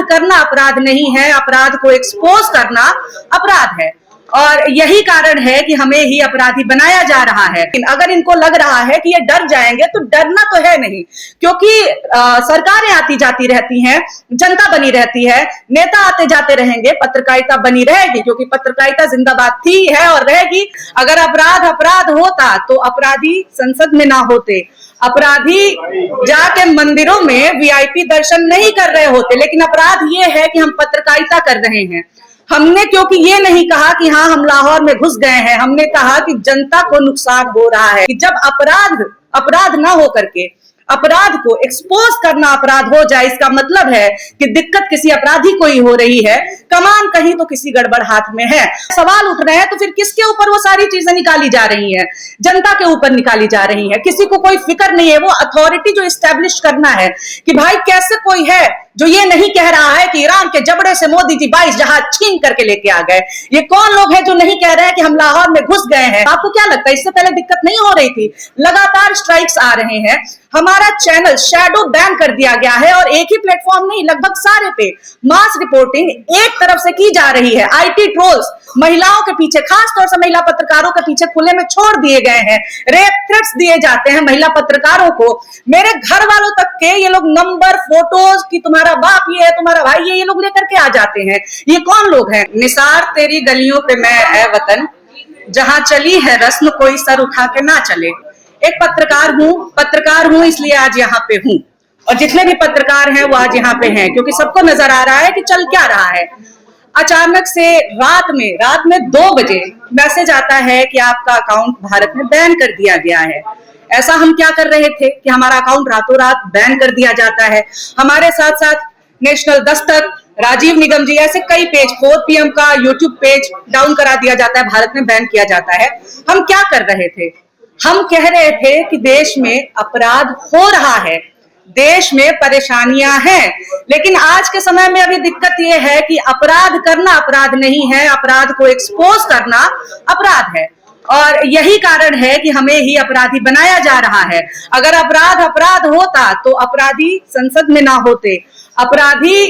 करना अपराध नहीं है, अपराध को एक्सपोज करना अपराध है। और यही कारण है कि हमें ही अपराधी बनाया जा रहा है। अगर इनको लग रहा है कि ये डर जाएंगे, तो डरना तो है नहीं, क्योंकि सरकारें आती जाती रहती हैं, जनता बनी रहती है, नेता आते जाते रहेंगे, पत्रकारिता बनी रहेगी, क्योंकि पत्रकारिता जिंदाबाद थी, है और रहेगी। अगर अपराध होता तो अपराधी संसद में ना होते, अपराधी जाके मंदिरों में वीआईपी दर्शन नहीं कर रहे होते। लेकिन अपराध ये है कि हम पत्रकारिता कर रहे हैं। हमने क्योंकि ये नहीं कहा कि हाँ हम लाहौर में घुस गए हैं, हमने कहा कि जनता को नुकसान हो रहा है। कि जब अपराध ना हो करके अपराध को एक्सपोज करना अपराध हो जाए, इसका मतलब है कि दिक्कत किसी अपराधी को ही हो रही है, कमान कहीं तो किसी गड़बड़ हाथ में है। सवाल उठ रहे हैं तो फिर किसके ऊपर वो सारी चीजें निकाली जा रही हैं? जनता के ऊपर निकाली जा रही है। किसी को कोई फिक्र नहीं है। वो अथॉरिटी जो इस्टेब्लिश करना है कि भाई कैसे कोई है जो ये नहीं कह रहा है कि ईरान के जबड़े से मोदी जी 22 जहाज छीन करके लेके आ गए। ये कौन लोग हैं जो नहीं कह रहे हैं कि हम लाहौर में घुस गए हैं? आपको क्या लगता है इससे पहले दिक्कत नहीं हो रही थी? लगातार स्ट्राइक्स आ रहे हैं। हमारा चैनल शैडो बैन कर दिया गया है, और एक ही प्लेटफॉर्म नहीं, लगभग सारे पे मास रिपोर्टिंग एक तरफ से की जा रही है। आईटी ट्रोल्स महिलाओं के पीछे, खास तौर से महिला पत्रकारों के पीछे खुले में छोड़ दिए गए हैं। रेप थ्रेट्स दिए जाते हैं महिला पत्रकारों को। मेरे घर वालों तक के ये लोग नंबर, फोटोज की तुम्हारा बाप ये है, तुम्हारा भाई ये लोग लेकर के आ जाते हैं। ये कौन लोग हैं? निसार तेरी गलियों पे मैं ए वतन, जहां चली है रस्म कोई सर उठा के ना चले। एक पत्रकार हूं इसलिए आज यहाँ पे हूं, और जितने भी पत्रकार हैं वो आज यहाँ पे हैं, क्योंकि सबको नजर आ रहा है कि चल क्या रहा है। अचानक से रात में 2 बजे मैसेज आता है कि आपका अकाउंट भारत में बैन कर दिया गया है। ऐसा हम क्या कर रहे थे कि हमारा अकाउंट रातों रात बैन कर दिया जाता है? हमारे साथ साथ नेशनल दस्तक, राजीव निगम जी, ऐसे कई पेज, 4 PM का यूट्यूब पेज डाउन करा दिया जाता है, भारत में बैन किया जाता है। हम क्या कर रहे थे? हम कह रहे थे कि देश में अपराध हो रहा है, देश में परेशानियां हैं, लेकिन आज के समय में अभी दिक्कत यह है कि अपराध करना अपराध नहीं है, अपराध को एक्सपोज करना अपराध है। और यही कारण है कि हमें ही अपराधी बनाया जा रहा है। अगर अपराध होता तो अपराधी संसद में ना होते, अपराधी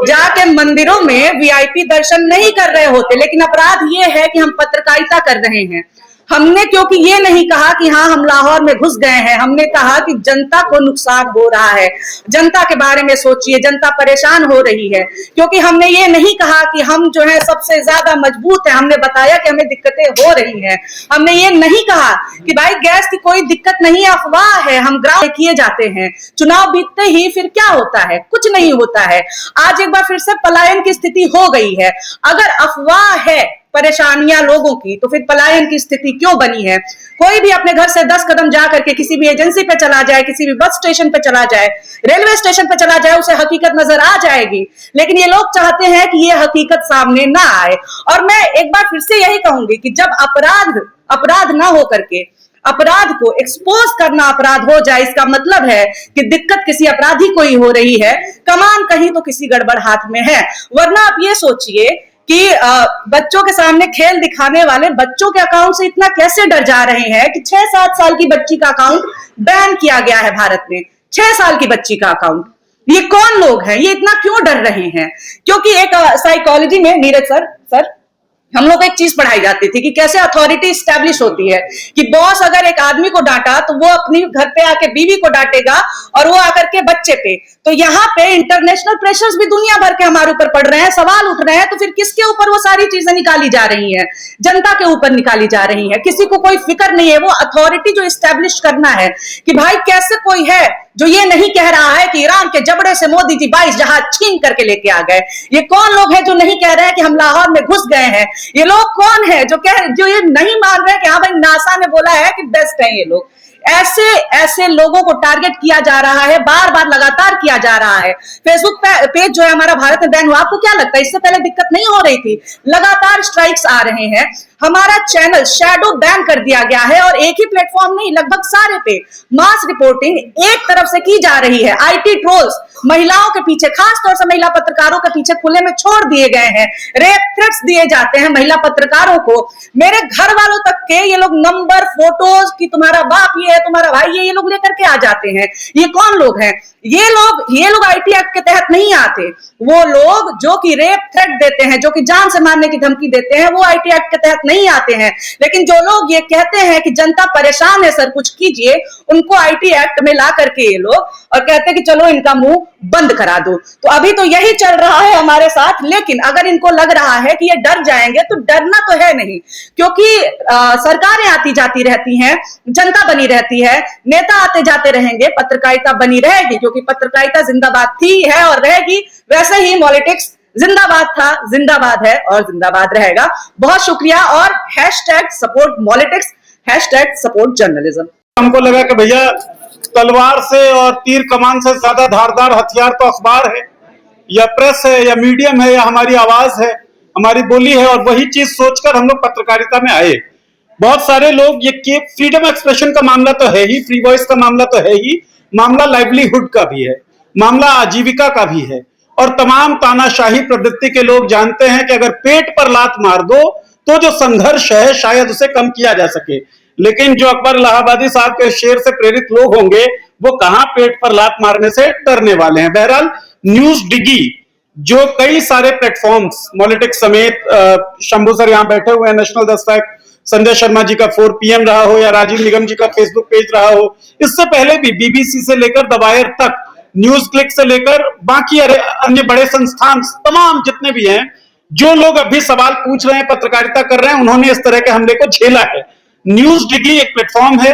जाके मंदिरों में वीआईपी दर्शन नहीं कर रहे होते। लेकिन अपराध ये है कि हम पत्रकारिता कर रहे हैं। हमने क्योंकि ये नहीं कहा कि हाँ हम लाहौर में घुस गए हैं, हमने कहा कि जनता को नुकसान हो रहा है, जनता के बारे में सोचिए, जनता परेशान हो रही है। क्योंकि हमने ये नहीं कहा कि हम जो है सबसे ज्यादा मजबूत है, हमने बताया कि हमें दिक्कतें हो रही हैं। हमने ये नहीं कहा कि भाई गैस की कोई दिक्कत नहीं, अफवाह है, हम ग्राउंड किए जाते हैं। चुनाव बीतते ही फिर क्या होता है? कुछ नहीं होता है। आज एक बार फिर से पलायन की स्थिति हो गई है। अगर अफवाह है परेशानियां लोगों की, तो फिर पलायन की स्थिति क्यों बनी है? कोई भी अपने घर से 10 कदम जा करके किसी भी एजेंसी पे चला जाए, किसी भी बस स्टेशन पे चला जाए, रेलवे स्टेशन पे चला जाए, उसे हकीकत नजर आ जाएगी। लेकिन ये लोग चाहते हैं कि ये हकीकत सामने ना आए। और मैं एक बार फिर से यही कहूंगी कि जब अपराध ना हो करके अपराध को एक्सपोज करना अपराध हो जाए, इसका मतलब है कि दिक्कत किसी अपराधी को ही हो रही है, कमान कहीं तो किसी गड़बड़ हाथ में है। वरना आप ये सोचिए कि बच्चों के सामने खेल दिखाने वाले बच्चों के अकाउंट से इतना कैसे डर जा रहे हैं कि 6-7 साल की बच्ची का अकाउंट बैन किया गया है भारत में। 6 साल की बच्ची का अकाउंट। ये कौन लोग हैं? ये इतना क्यों डर रहे हैं? क्योंकि एक साइकोलॉजी में, नीरज सर हम लोग एक चीज पढ़ाई जाती थी कि कैसे अथॉरिटी स्टैब्लिश होती है, कि बॉस अगर एक आदमी को डांटा तो वो अपनी घर पे आके बीवी को डांटेगा, और वो आकर के बच्चे पे। तो यहाँ पे इंटरनेशनल प्रेशर्स भी दुनिया भर के हमारे ऊपर पड़ रहे हैं, सवाल उठ रहे हैं, तो फिर किसके ऊपर वो सारी चीजें निकाली जा रही हैं? जनता के ऊपर निकाली जा रही है। किसी को कोई फिक्र नहीं है। वो अथॉरिटी जो स्टैब्लिश करना है कि भाई कैसे कोई है जो ये नहीं कह रहा है कि ईरान के जबड़े से मोदी जी 22 जहाज छीन करके लेके आ गए। ये कौन लोग हैं जो नहीं कह रहे हैं कि हम लाहौर में घुस गए हैं? ये लोग कौन है जो ये नहीं मान रहे कि हाँ भाई नासा ने बोला है कि बेस्ट है ये लोग? ऐसे लोगों को टारगेट किया जा रहा है, बार बार लगातार किया जा रहा है। फेसबुक पेज जो है हमारा भारत में बैन हुआ। आपको क्या लगता है इससे पहले दिक्कत नहीं हो रही थी? लगातार स्ट्राइक्स आ रहे हैं। हमारा चैनल शैडो बैन कर दिया गया है और एक ही प्लेटफॉर्म नहीं, लगभग सारे पे मास रिपोर्टिंग एक तरफ से की जा रही है। आईटी ट्रोल्स महिलाओं के पीछे, खासतौर से महिला पत्रकारों के पीछे खुले में छोड़ दिए गए हैं। रेप थ्रेट्स दिए जाते हैं महिला पत्रकारों को। मेरे घर वालों तक के ये लोग नंबर, फोटोज कि तुम्हारा बाप ये है, तुम्हारा भाई ये लोग लेकर के आ जाते हैं। ये कौन लोग हैं? ये लोग आईटी एक्ट के तहत नहीं आते। वो लोग जो कि रेप थ्रेट देते हैं, जो कि जान से मारने की धमकी देते हैं, वो आईटी एक्ट के तहत नहीं आते हैं। लेकिन जो लोग ये कहते हैं कि जनता परेशान है सर कुछ कीजिए, उनको आईटी एक्ट में ला करके ये लोग और कहते हैं कि चलो इनका मुंह बंद करा दो। तो अभी तो यही चल रहा है हमारे साथ। लेकिन अगर इनको लग रहा है कि ये डर जाएंगे, तो डरना तो है नहीं, क्योंकि सरकारें आती जाती रहती हैं, जनता बनी रहती है, नेता आते जाते रहेंगे, पत्रकारिता बनी रहेगी, क्योंकि पत्रकारिता जिंदाबाद थी, है और रहेगी। वैसे ही पॉलिटिक्स जिंदाबाद था, जिंदाबाद है और जिंदाबाद रहेगा। बहुत शुक्रिया। और #सपोर्ट पॉलिटिक्स, #सपोर्ट जर्नलिज्म। हमको लगा कि भैया तलवार से और तीर कमान से ज्यादा धारदार हथियार तो अखबार है या प्रेस है या मीडियम है या हमारी आवाज है, हमारी बोली है, और वही चीज सोचकर हम लोग पत्रकारिता में आए। बहुत सारे लोग ये फ्रीडम एक्सप्रेशन का मामला तो है ही, फ्री वॉइस का मामला तो है ही, मामला लाइवलीहुड का भी है, मामला आजीविका का भी है। और तमाम तानाशाही प्रवृत्ति के लोग जानते हैं कि अगर पेट पर लात मार दो तो जो संघर्ष है शायद उसे कम किया जा सके। लेकिन जो अकबर इलाहाबादी साहब के शेर से प्रेरित लोग होंगे वो कहां पेट पर लात मारने से डरने वाले हैं। बहरहाल न्यूज डिगी जो कई सारे प्लेटफॉर्म्स पॉलिटिक्स समेत, शंभू सर यहां बैठे हुए हैं, नेशनल दस फैक्ट, संजय शर्मा जी का 4 PM रहा हो या राजीव निगम जी का फेसबुक पेज रहा हो, इससे पहले भी बीबीसी से लेकर द वायर तक, न्यूज क्लिक से लेकर बाकी अन्य बड़े संस्थान तमाम जितने भी हैं, जो लोग अभी सवाल पूछ रहे हैं, पत्रकारिता कर रहे हैं, उन्होंने इस तरह के हमले को झेला है। न्यूज डिगी एक प्लेटफॉर्म है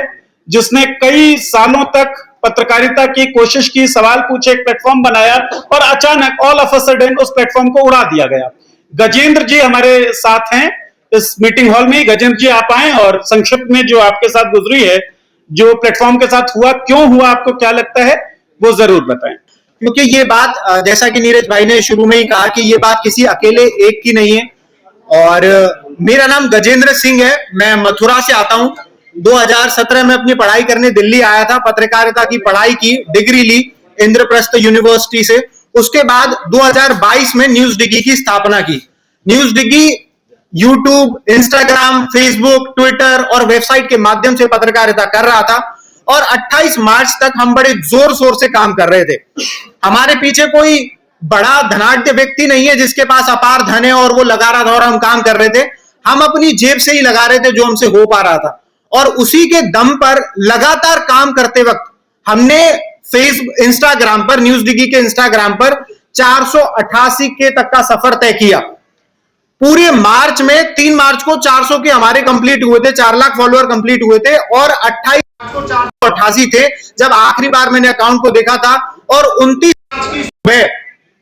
जिसने कई सालों तक पत्रकारिता की कोशिश की, सवाल पूछे, एक प्लेटफॉर्म बनाया और अचानक ऑल ऑफ अ सडन उस प्लेटफॉर्म को उड़ा दिया गया। गजेंद्र जी हमारे साथ हैं इस मीटिंग हॉल में। गजेंद्र जी आप आए और संक्षिप्त में जो आपके साथ गुजरी है, जो प्लेटफॉर्म के साथ हुआ, क्यों हुआ, आपको क्या लगता है, वो जरूर बताएं। क्योंकि ये बात, जैसा कि नीरज भाई ने शुरू में ही कहा कि ये बात किसी अकेले एक की नहीं है। और मेरा नाम गजेंद्र सिंह है, मैं मथुरा से आता हूं। 2017 में अपनी पढ़ाई करने दिल्ली आया था, पत्रकारिता की पढ़ाई की, डिग्री ली इंद्रप्रस्थ यूनिवर्सिटी से। उसके बाद 2022 में न्यूज डिगी की स्थापना की। न्यूज डिगी यूट्यूब, इंस्टाग्राम, फेसबुक, ट्विटर और वेबसाइट के माध्यम से पत्रकारिता कर रहा था और 28 मार्च तक हम बड़े जोर शोर से काम कर रहे थे। हमारे पीछे कोई बड़ा धनाढ्य व्यक्ति नहीं है जिसके पास अपार धन है और वो लगा रहा था और हम काम कर रहे थे। हम अपनी जेब से ही लगा रहे थे जो हमसे हो पा रहा था, और उसी के दम पर लगातार काम करते वक्त हमने फेसबुक, इंस्टाग्राम पर, न्यूज डिगी के इंस्टाग्राम पर 488 के तक का सफर तय किया। पूरे मार्च में 3 मार्च को 400 के हमारे कंप्लीट हुए थे, 4 लाख फॉलोअर कंप्लीट हुए थे, और 28 मार्च को 488 थे जब आखिरी बार मैंने अकाउंट को देखा था। और 29 मार्च की सुबह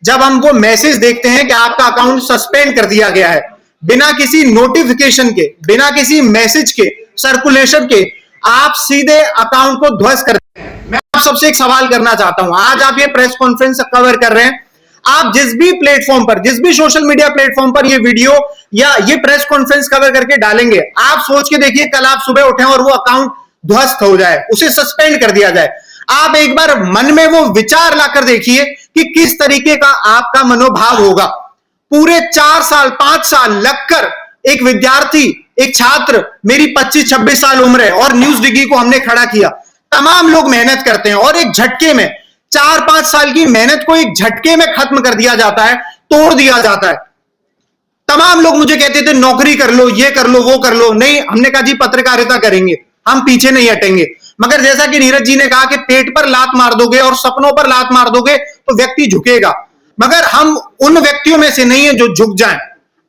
जब हम वो मैसेज देखते हैं कि आपका अकाउंट सस्पेंड कर दिया गया है, बिना किसी नोटिफिकेशन के, बिना किसी मैसेज के, सर्कुलेशन के, आप सीधे अकाउंट को ध्वस्त कर देते हैं। मैं आप सबसे एक सवाल करना चाहता हूं, आज आप ये प्रेस कॉन्फ्रेंस कवर कर रहे हैं, आप जिस भी प्लेटफॉर्म पर, जिस भी सोशल मीडिया प्लेटफॉर्म पर ये वीडियो या ये प्रेस कॉन्फ्रेंस कवर करके डालेंगे, आप सोच के देखिए कल आप सुबह उठें और वो अकाउंट ध्वस्त हो जाए, उसे सस्पेंड कर दिया जाए। आप एक बार मन में वो विचार लाकर देखिए कि किस तरीके का आपका मनोभाव होगा। पूरे 4 साल 5 साल लगकर एक विद्यार्थी, एक छात्र, मेरी 25-26 साल उम्र है, और न्यूज डिगी को हमने खड़ा किया। तमाम लोग मेहनत करते हैं और एक झटके में 4-5 साल की मेहनत को एक झटके में खत्म कर दिया जाता है, तोड़ दिया जाता है। तमाम लोग मुझे कहते थे नौकरी कर लो, ये कर लो, वो कर लो। नहीं, हमने कहा जी पत्रकारिता करेंगे, हम पीछे नहीं हटेंगे। मगर जैसा कि नीरज जी ने कहा कि पेट पर लात मार दोगे और सपनों पर लात मार दोगे तो व्यक्ति झुकेगा, मगर हम उन व्यक्तियों में से नहीं है जो झुक जाएं।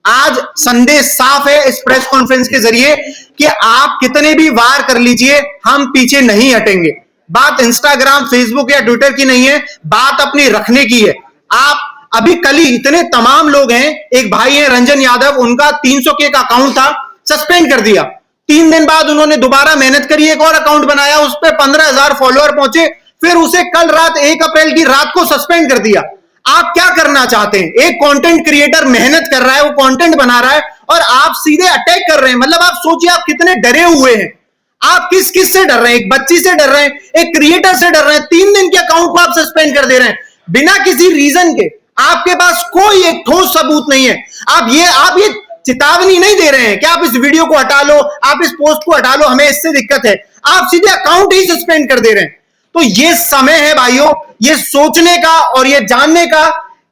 आज संदेश साफ है इस प्रेस कॉन्फ्रेंस के जरिए कि आप कितने भी वार कर लीजिए, हम पीछे नहीं हटेंगे। बात इंस्टाग्राम, फेसबुक या ट्विटर की नहीं है, बात अपनी रखने की है। आप अभी कल ही इतने तमाम लोग हैं, एक भाई है रंजन यादव, उनका 300 के का अकाउंट था, सस्पेंड कर दिया। 3 दिन बाद उन्होंने दोबारा मेहनत करी, एक और अकाउंट बनाया, उस पर 15,000 फॉलोअर पहुंचे, फिर उसे कल रात 1 अप्रैल की रात को सस्पेंड कर दिया। आप क्या करना चाहते हैं? एक कंटेंट क्रिएटर मेहनत कर रहा है, वो कंटेंट बना रहा है और आप सीधे अटैक कर रहे हैं। मतलब आप सोचिए आप कितने डरे हुए हैं। आप किस किस से डर रहे हैं? एक बच्ची से डर रहे हैं, एक क्रिएटर से डर रहे हैं। 3 दिन के अकाउंट को आप सस्पेंड कर दे रहे हैं बिना किसी रीजन के। आपके पास कोई एक ठोस सबूत नहीं है। आप ये चेतावनी नहीं दे रहे हैं कि आप इस वीडियो को हटा लो, आप इस पोस्ट को हटा लो, हमें इससे दिक्कत है। आप सीधे अकाउंट ही सस्पेंड कर दे रहे हैं। तो ये समय है भाइयों, ये सोचने का और ये जानने का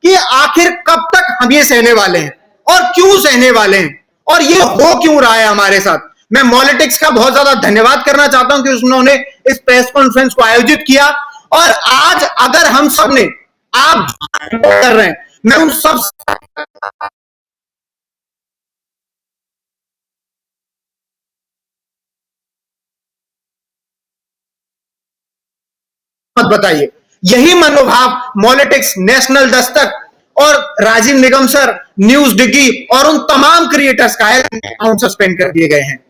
कि आखिर कब तक हम ये सहने वाले हैं और क्यों सहने वाले हैं और ये हो क्यों रहा है हमारे साथ। मैं मॉलिटिक्स का बहुत ज्यादा धन्यवाद करना चाहता हूं कि उन्होंने इस प्रेस कॉन्फ्रेंस को आयोजित किया। और आज अगर हम सब ने आप कर रहे हैं, मैं उन सब मत बताइए। यही मनोभाव मॉलिटिक्स, नेशनल दस्तक और राजीव निगम सर, न्यूज डिग्गी और उन तमाम क्रिएटर्स का है, अकाउंट सस्पेंड कर दिए गए हैं।